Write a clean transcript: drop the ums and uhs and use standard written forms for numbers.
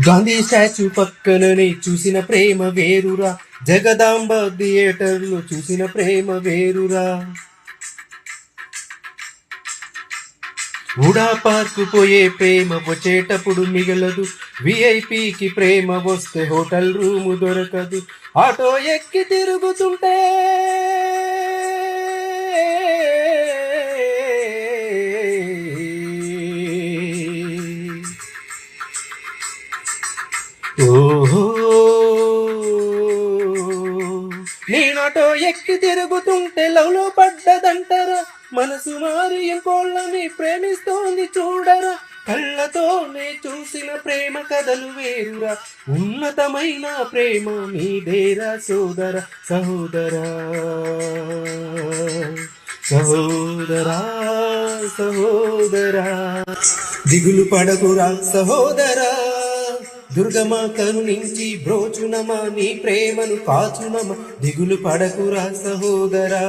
Gandhi statue పక్కననే చూసిన ప్రేమ వేరురా, జగదాంబ థియేటర్లో చూసిన ప్రేమ వేరురా. ఉడా పార్కు పోయే ప్రేమ వచ్చేటప్పుడు మిగలదు, విఐపికి ప్రేమ వస్తే హోటల్ రూము దొరకదు. ఆటో ఎక్కి తిరుగుతుంటే ఓహో, నేనాటో ఎక్కి తిరుగుతుంటే లవ్లో పడ్డదంటరా, మనసు మారి ఇంకోళ్ళని ప్రేమిస్తోంది చూడరా. కళ్ళతోనే చూసిన ప్రేమ కథలు వేరురా, ఉన్నతమైన ప్రేమ మీదేరా సోదర సహోదరా. సహోదరా సహోదరా, దిగులు పడకురా సహోదరా, దుర్గమా కరుణించి బ్రోచునమా నీ ప్రేమను కాచునమా, దిగులు పడకురా సహోదరా.